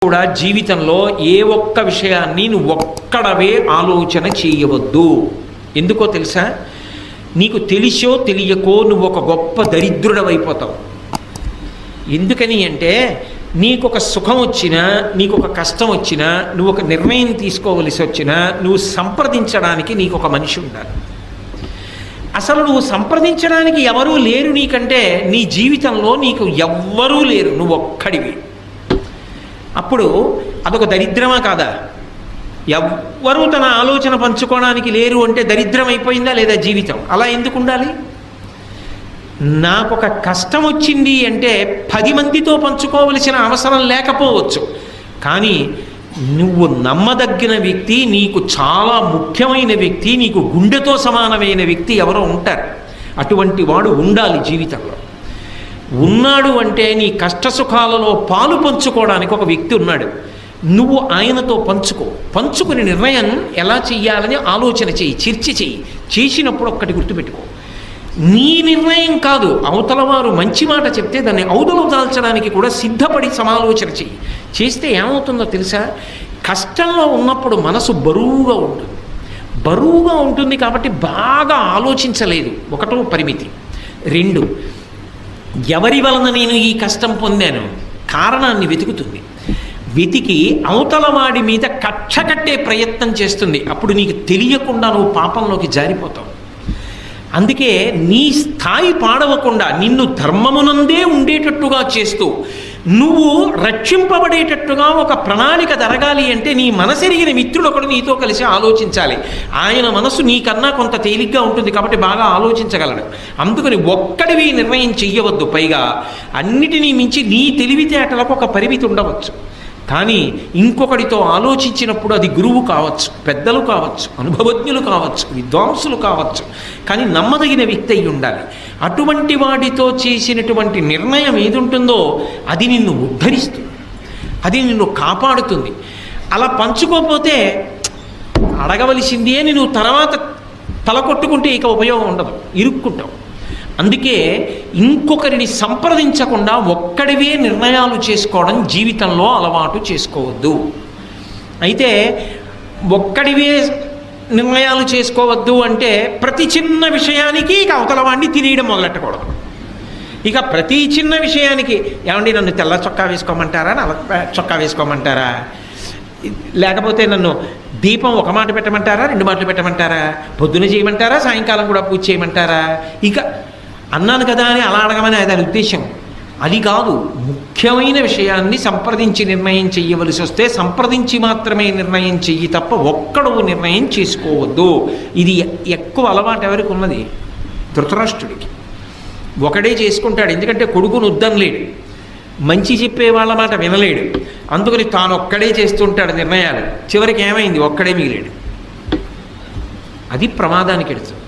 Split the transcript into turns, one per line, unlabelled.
కూడా జీవితంలో ఏ ఒక్క విషయాన్ని నువ్వు ఒక్కడవే ఆలోచన చేయవద్దు. ఎందుకో తెలుసా? నీకు తెలిసో తెలియకో నువ్వు ఒక గొప్ప దరిద్రుడవైపోతావు. ఎందుకని అంటే నీకు ఒక సుఖం వచ్చినా, నీకు ఒక కష్టం వచ్చినా, నువ్వు ఒక నిర్ణయం తీసుకోవలసి వచ్చినా నువ్వు సంప్రదించడానికి నీకు ఒక మనిషి ఉండాలి. అసలు నువ్వు సంప్రదించడానికి ఎవరూ లేరు నీకంటే నీ జీవితంలో నీకు ఎవ్వరూ లేరు, నువ్వు ఒక్కడివి. అప్పుడు అదొక దరిద్రమా కాదా? ఎవ్వరూ తన ఆలోచన పంచుకోవడానికి లేరు అంటే దరిద్రం అయిపోయిందా లేదా జీవితం? అలా ఎందుకు ఉండాలి? నాకొక కష్టం వచ్చింది అంటే 10 మందితో పంచుకోవలసిన అవసరం లేకపోవచ్చు, కానీ నువ్వు నమ్మదగిన వ్యక్తి, నీకు చాలా ముఖ్యమైన వ్యక్తి, నీకు గుండెతో సమానమైన వ్యక్తి ఎవరో ఉంటారు. అటువంటి వాడు ఉండాలి జీవితంలో. ఉన్నాడు అంటే నీ కష్టసుఖాలలో పాలు పంచుకోవడానికి ఒక వ్యక్తి ఉన్నాడు. నువ్వు ఆయనతో పంచుకుని నిర్ణయం ఎలా చెయ్యాలని ఆలోచన చెయ్యి, చర్చ చెయ్యి. చేసినప్పుడు ఒక్కటి గుర్తుపెట్టుకో, నీ నిర్ణయం కాదు, అవతల వారు మంచి మాట చెప్తే దాన్ని అవతల దాల్చడానికి కూడా సిద్ధపడి సమాలోచన చెయ్యి. చేస్తే ఏమవుతుందో తెలుసా? కష్టంలో ఉన్నప్పుడు మనసు బరువుగా ఉంటుంది కాబట్టి బాగా ఆలోచించలేదు. ఒకటో పరిమితి. 2, ఎవరి వలన నేను ఈ కష్టం పొందాను కారణాన్ని వెతికి అవతల వాడి మీద కక్ష కట్టే ప్రయత్నం చేస్తుంది. అప్పుడు నీకు తెలియకుండా నువ్వు పాపంలోకి జారిపోతావు. అందుకే నీ స్థాయి పాడవకుండా నిన్ను ధర్మమునందే ఉండేటట్టుగా చేస్తూ నువ్వు రక్షింపబడేటట్టుగా ఒక ప్రణాళిక జరగాలి అంటే నీ మనసెరిగిన మిత్రుడు ఒకడు నీతో కలిసి ఆలోచించాలి. ఆయన మనసు నీకన్నా కొంత తేలిగ్గా ఉంటుంది కాబట్టి బాగా ఆలోచించగలడు. అందుకని ఒక్కడివి నిర్ణయం చెయ్యవద్దు. పైగా అన్నిటినీ మించి నీ తెలివితేటలకు ఒక పరిమితి ఉండవచ్చు, కానీ ఇంకొకటితో ఆలోచించినప్పుడు అది గురువు కావచ్చు, పెద్దలు కావచ్చు, అనుభవజ్ఞులు కావచ్చు, విద్వాంసులు కావచ్చు, కానీ నమ్మదగిన వ్యక్తి అయి ఉండాలి. అటువంటి వాడితో చేసినటువంటి నిర్ణయం ఏది ఉంటుందో అది నిన్ను ఉద్ధరిస్తుంది, అది నిన్ను కాపాడుతుంది. అలా పంచుకోకపోతే అడగవలసింది అని నువ్వు తర్వాత తలకొట్టుకుంటే ఇక ఉపయోగం ఉండదు, ఇరుక్కుంటావు. అందుకే ఇంకొకరిని సంప్రదించకుండా ఒక్కడివే నిర్ణయాలు చేసుకోవడం జీవితంలో అలవాటు చేసుకోవద్దు. అయితే ఒక్కడివే నిర్ణయాలు చేసుకోవద్దు అంటే ప్రతి చిన్న విషయానికి ఇక అవతల వాడిని తినేయడం మొదలెట్టకూడదు. ఇక ప్రతి చిన్న విషయానికి ఏమండి నన్ను తెల్ల చొక్కా వేసుకోమంటారా, నల్ల చొక్కా వేసుకోమంటారా, లేకపోతే నన్ను దీపం 1 మాట పెట్టమంటారా, 2 మాటలు పెట్టమంటారా, పొద్దున చేయమంటారా, సాయంకాలం కూడా పూజ చేయమంటారా, ఇక అన్నాను కదా అని అలా అడగమని దాని ఉద్దేశం అది కాదు. ముఖ్యమైన విషయాన్ని సంప్రదించి నిర్ణయం చెయ్యవలసి వస్తే సంప్రదించి మాత్రమే నిర్ణయం చెయ్యి తప్ప ఒక్కడు నిర్ణయం చేసుకోవద్దు. ఇది ఎక్కువ అలవాటు ఎవరికి ఉన్నది? ధృతరాష్ట్రుడికి. ఒకడే చేసుకుంటాడు, ఎందుకంటే కొడుకును వద్దనలేడు, మంచి చెప్పే వాళ్ళ మాట వినలేడు. అందుకని తాను ఒక్కడే చేస్తుంటాడు నిర్ణయాలు. చివరికి ఏమైంది? ఒక్కడే మిగిలాడు. అది ప్రమాదానికి ఎడుతుంది.